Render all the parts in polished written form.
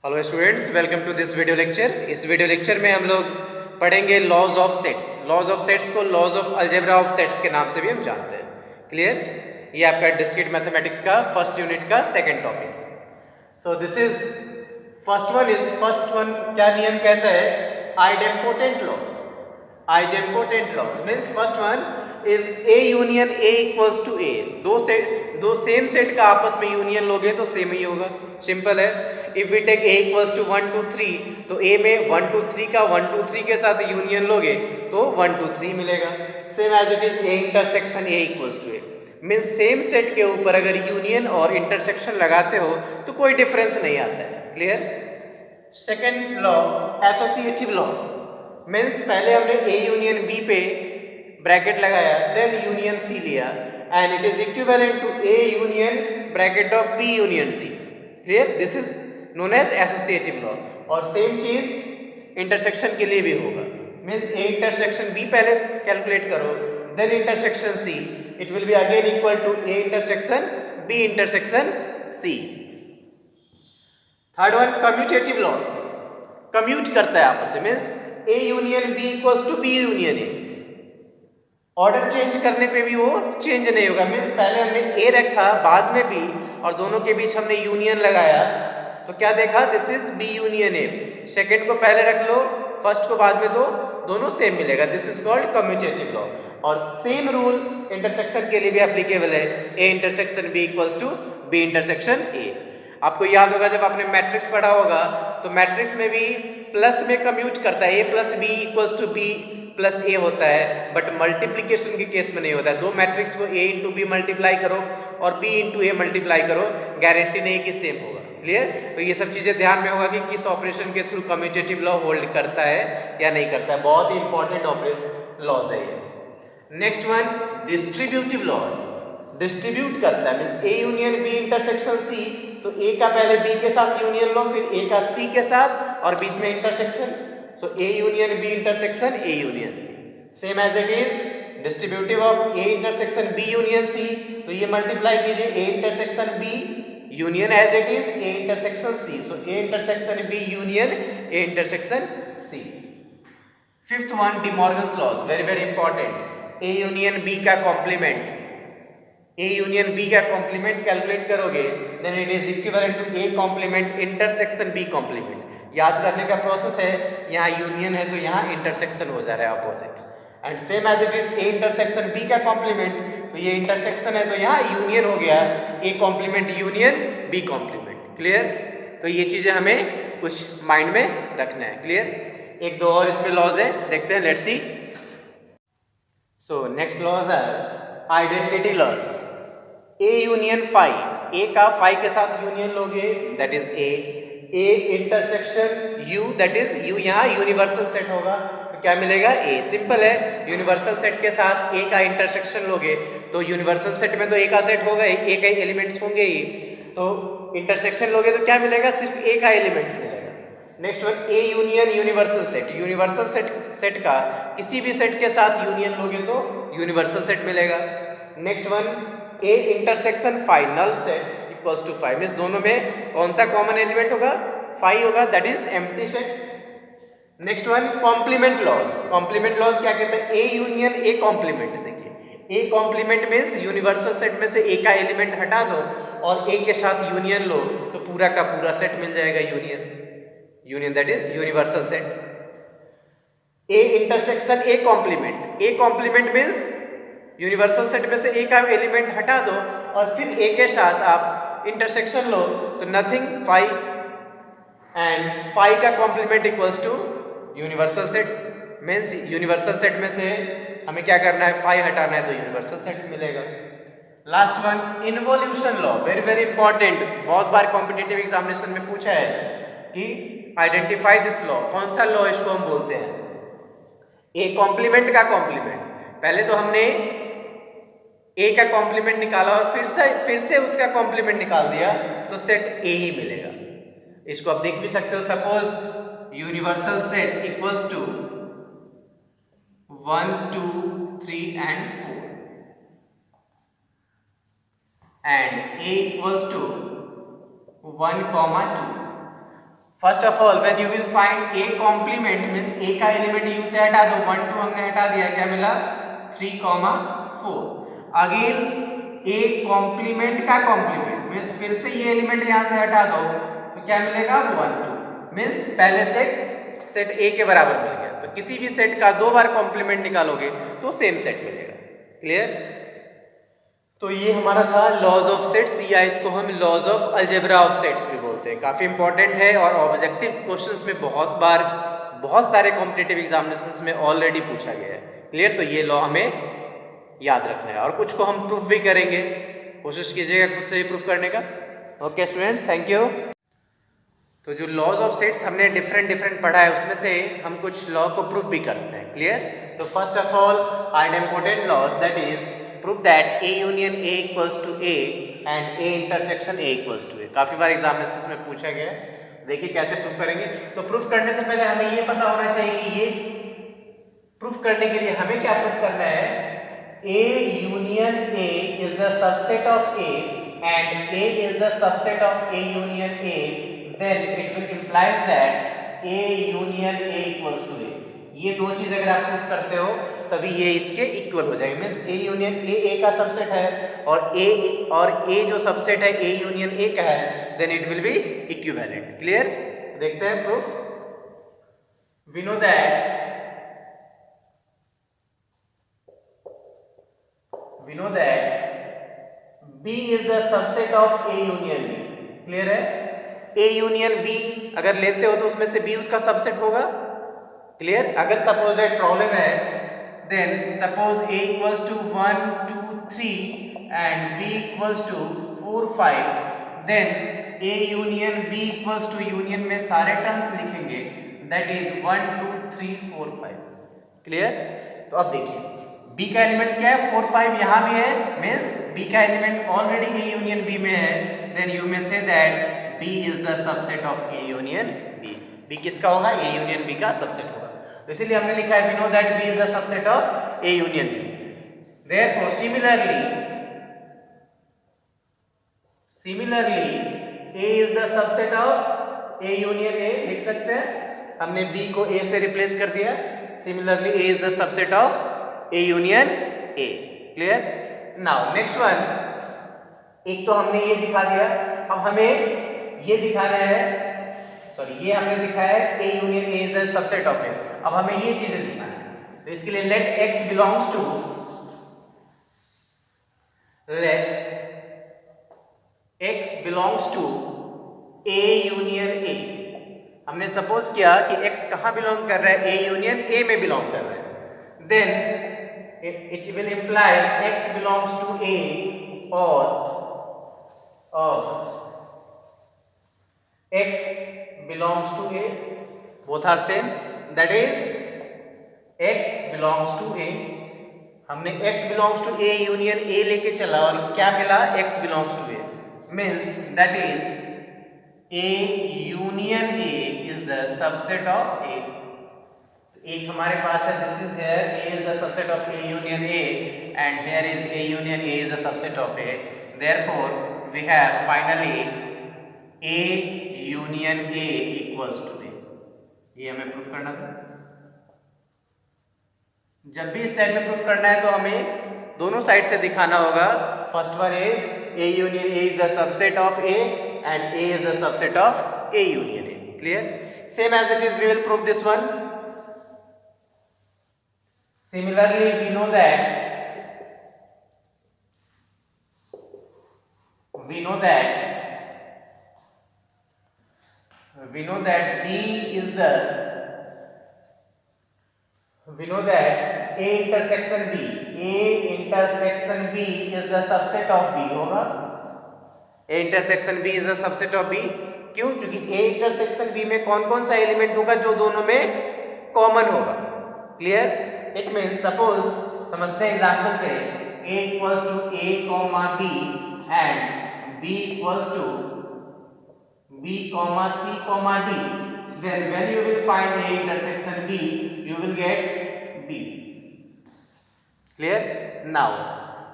Hello students, welcome to this video lecture. इस video lecture में हम लोग पढ़ेंगे laws of sets. Laws of sets को laws of algebra of sets के नाम से भी हम जानते हैं। क्लियर? ये आपका डिस्क्रीट मैथमेटिक्स का फर्स्ट यूनिट का second topic. So this is first one क्या नियम कहता है? Idempotent laws. Idempotent laws means first one is A union A equals to A. दो सेम सेट का आपस में यूनियन लोगे तो सेम ही होगा। सिंपल है। If we take a equals to 1 2 3 तो a में 1 2 3 का 1 2 3 के साथ यूनियन लोगे तो 1 2 3 मिलेगा। Same as it is a intersection a equals to a means same set के ऊपर अगर यूनियन और इंटरसेक्शन लगाते हो तो कोई डिफरेंस नहीं आता है। Clear? Second law associative law means पहले हमने a यूनियन b पे ब्रैकेट लगाया, देन यूनियन c लिया and it is equivalent to a union bracket of b union c। Clear? This is known as associative law. और same चीज intersection के लिए भी होगा। मीन्स ए इंटरसेक्शन बी पहले कैलकुलेट करो, then intersection C, it will be again equal to A intersection B intersection C. Third one commutative laws. Commute करता है आपस में, means A union B equals to B union A. Order change करने पे भी वो change नहीं होगा। मीन्स पहले हमने ए रखा, बाद में बी, और दोनों के बीच हमने यूनियन लगाया तो क्या देखा? This is B union A. Second को पहले रख लो, फर्स्ट को बाद में, तो दोनों सेम मिलेगा। This is called commutative law. और सेम रूल इंटरसेक्शन के लिए भी एप्लीकेबल है। A intersection B equals to B intersection A. आपको याद होगा जब आपने मैट्रिक्स पढ़ा होगा तो मैट्रिक्स में भी प्लस में कम्यूट करता है। A plus B equals to B plus A होता है, बट मल्टीप्लीकेशन के केस में नहीं होता है। दो मैट्रिक्स को ए इंटू बी मल्टीप्लाई करो और बी इंटू ए मल्टीप्लाई करो, गारंटी नहीं कि सेम होगा। क्लियर? तो ये सब चीजें ध्यान में होगा कि किस ऑपरेशन के थ्रू कम्यूटेटिव लॉ होल्ड करता है या नहीं करता है। बहुत ही इंपॉर्टेंट लॉज है ये। Next one distributive laws. Distribute करता है means A union B intersection C, तो ए का पहले बी के साथ यूनियन लो, फिर ए का सी के साथ और बीच में intersection. So A union B intersection A union C. Same as it is distributive of A intersection B union C, तो ये मल्टीप्लाई कीजिए A intersection B union as it is A intersection C. So A intersection B union A intersection C. Fifth one De Morgan's law, very very important. A union B का complement, A union B का complement calculate करोगे then it is equivalent to A complement intersection B complement. याद करने का process है, यहाँ union है तो यहाँ इंटरसेक्शन हो जा रहा है opposite. And same as it is A intersection B का कॉम्प्लीमेंट, तो ये इंटरसेक्शन है तो यहाँ यूनियन हो गया, A complement union B complement. Clear? तो ये चीजें हमें कुछ माइंड में रखना है। क्लियर? एक दो और इसमें लॉज है, देखते हैं, let's see. So next laws है identity laws. A union phi, A का फाई के साथ यूनियन लोगे that is A intersection U, that is U, यहाँ यूनिवर्सल सेट होगा तो क्या मिलेगा? ए। सिंपल है। यूनिवर्सल सेट के साथ ए का इंटरसेक्शन लोगे तो यूनिवर्सल सेट में तो ए का सेट होगा ही, ए का एलिमेंट्स होंगे ही, तो इंटरसेक्शन लोगे तो क्या मिलेगा? सिर्फ ए का एलिमेंट्स मिलेगा। Next one A union universal set. Universal set का किसी भी सेट के साथ यूनियन लोगे तो यूनिवर्सल सेट मिलेगा। Next one A intersection phi, null set equals to phi, means दोनों में कौन सा कॉमन एलिमेंट होगा? फाई होगा, that is empty set. Next one complement laws. Complement laws क्या कहते हैं? A union A complement. देखिए A complement means universal set में से ए का एलिमेंट हटा दो और ए के साथ यूनियन लो तो पूरा का पूरा सेट मिल जाएगा union that is universal set. A intersection A complement. A complement means universal set में से ए का एलिमेंट हटा दो और फिर ए के साथ आप इंटरसेक्शन लो तो नथिंग फाई, एंड फाई का complement equals to universal set. Means universal set में से हमें क्या करना है? फाई हटाना है तो यूनिवर्सल सेट मिलेगा। Last one involution law, very very important. बहुत बार कॉम्पिटिटिव एग्जामिनेशन में पूछा है कि आइडेंटिफाई दिस लॉ। कौन सा लॉ इसको हम बोलते हैं? ए कॉम्प्लीमेंट का कॉम्प्लीमेंट। पहले तो हमने ए का कॉम्प्लीमेंट निकाला और फिर से उसका कॉम्प्लीमेंट निकाल दिया तो सेट ए ही मिलेगा। इसको आप देख भी सकते हो। Suppose universal set equals to 1 2 3 and 4 and a equals to 1, 2. First of all when you will find A complement means A का एलिमेंट यू से हटा दो, 1 2 हमने हटा दिया, क्या मिला 3,4। अगेन ए कॉम्प्लीमेंट का कॉम्प्लीमेंट मींस फिर से ये एलिमेंट यहां से हटा दो तो क्या मिलेगा 1 2 मींस पहले सेट ए के बराबर मिल गया। तो किसी भी सेट का 2 बार कॉम्प्लीमेंट निकालोगे तो सेम सेट मिलेगा। क्लियर? तो ये हमारा था लॉज ऑफ सेट्स, या इसको हम laws of algebra of sets भी बोलते हैं। काफ़ी इंपॉर्टेंट है और ऑब्जेक्टिव क्वेश्चंस में बहुत बार बहुत सारे कॉम्पिटिटिव एग्जामिनेशंस में ऑलरेडी पूछा गया है। क्लियर? तो ये लॉ हमें याद रखना है और कुछ को हम प्रूफ भी करेंगे, कोशिश कीजिएगा खुद से ही प्रूफ करने का। Okay students, thank you. तो जो लॉज ऑफ सेट्स हमने डिफरेंट पढ़ा है उसमें से हम कुछ लॉ को प्रूफ भी करते हैं। क्लियर? तो first of all are important laws that is proof that A union A equals to A and A intersection A equals to A. काफी बार एग्जामिनेशन में पूछा गया है, देखिए कैसे प्रूफ करेंगे। तो प्रूफ करने से पहले हमें ये पता होना चाहिए कि ये प्रूफ करने के लिए हमें क्या प्रूफ करना है। ए union A is the subset of A and A is the subset of A union A, then it will implies that A union A equals to A। ये दो चीज अगर आप प्रूफ करते हो तभी ये इसके इक्वल हो जाएंगे। मींस A यूनियन A का सबसेट है और A जो सबसेट है A यूनियन A का है, then it will be equivalent। Clear? देखते हैं proof. We know that B is the subset of A union B। Clear है? A यूनियन B अगर लेते हो तो उसमें से B उसका सबसेट होगा। क्लियर? अगर सपोज दैट प्रॉब्लम है then suppose A equals to 1 2 3 and B equals to 4 5, then A union B equals to union में सारे टर्म्स लिखेंगे दैट इज 1 2 3 4 5। क्लियर? तो अब देखिए B का एलिमेंट्स क्या है 4 5 यहाँ भी है, मींस B का element already A union B में है, then you may say that B is the subset of A union B। B किसका होगा? A union B का सबसेट होगा। तो इसीलिए हमने लिखा है we know that B is the subset of A union B। Therefore similarly A is the subset of A union A लिख सकते हैं। हमने B को A से रिप्लेस कर दिया। Similarly A is the subset of A union A। Clear? Now next one, एक तो हमने ये दिखा दिया, अब हमें ये दिखाना है, सॉरी ये हमने दिखाया है A union A is the subset of A। अब हमें ये चीजें दिखाना है, तो इसके लिए let X belongs to A union A। हमने सपोज किया कि X कहाँ बिलोंग कर रहा है? A यूनियन A में बिलोंग कर रहा है, then it will implies X belongs to A और X belongs to A, both are same, that is X belongs to A। हमने X belongs to A union A लेके चला और क्या मिला? X belongs to A, means that is A union A is the subset of A। एक हमारे पास है this is here A is the subset of A union A and here is A union A is the subset of A। Therefore we have finally A union A equals to A। ये हमें proof करना था। जब भी इस type में proof करना है तो हमें दोनों साइड से दिखाना होगा। First one is A union A is the subset of A and A is the subset of A union A। Clear? Same as it is we will prove this one. Similarly we know that B A intersection B is the subset of B होगा। A intersection B is the subset of B। क्यों? क्योंकि A intersection B में कौन कौन सा element होगा जो दोनों में कॉमन होगा। क्लियर? इट मीन्स सपोज समझते हैं एग्जाम्पल से A equals to A comma B and B equals to B comma C comma D, then when you will find A intersection B, you will get B। Clear? Now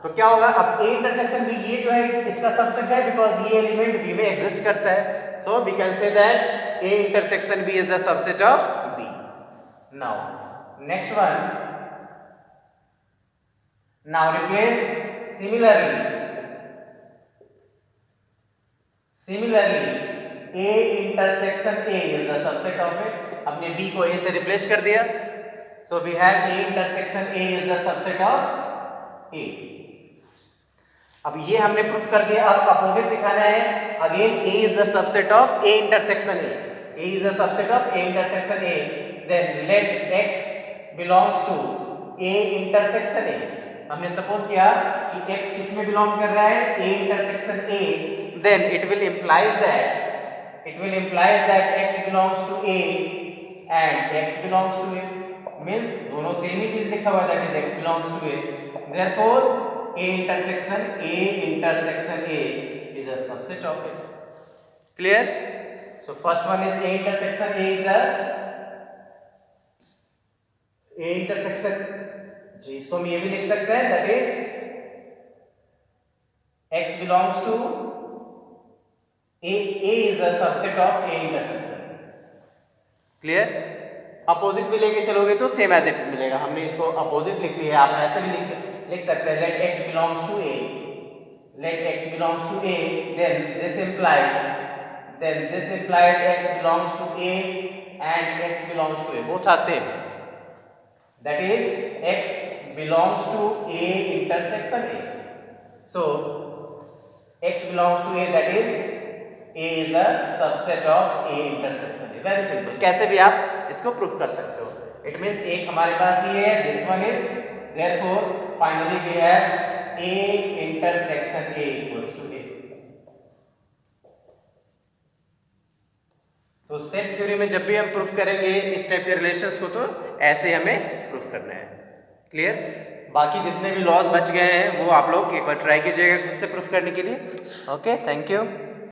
तो क्या होगा, अब ए intersection B ये जो है इसका subset है because ये एलिमेंट बी में एग्जिस्ट करता है, so we can say that A intersection B is the subset of B. Now next one, now replace similarly a intersection a is the subset of it. हमने b को a से replace कर दिया, so we have a intersection a is the subset of a. अब ये हमने proof कर दिया, अब अपोजिट दिखाना है. Again a is the subset of a intersection a. a is the subset of a intersection a. Then let x belongs to a intersection a. हमने suppose किया कि x किस में बिलोंग कर रहा है, a intersection a. Then it will implies that x belongs to a and x belongs to a. Means दोनों same ही चीज लिखा हुआ है, that is x belongs to a. Therefore a intersection a is a subset of it. Clear? So first one is a intersection a is a intersection, जिसको हम ये भी लिख सकते हैं, that is x belongs to a is a subset of a intersection. Clear? Opposite भी लेके चलोगे तो सेम एज इट इज मिलेगा. हमने इसको अपोजिट लिख लिया, आप ऐसे भी लिख सकते हैं, let x belongs to a, then this implies x belongs to a and x belongs to a, both are same, that is x belongs to a intersection a. So x belongs to a, that is a is a subset of a intersection a. Very simple, कैसे भी आप इसको proof कर सकते हो. It means एक हमारे पास ये है, this one is, therefore finally we have a intersection a equals to a. तो सेट थ्योरी में जब भी हम प्रूफ करेंगे इस टाइप के रिलेशंस को, तो ऐसे हमें प्रूफ करना है. क्लियर? बाकी जितने भी लॉज बच गए हैं वो आप लोग एक बार ट्राई कीजिएगा खुद से प्रूफ करने के लिए. Okay, thank you.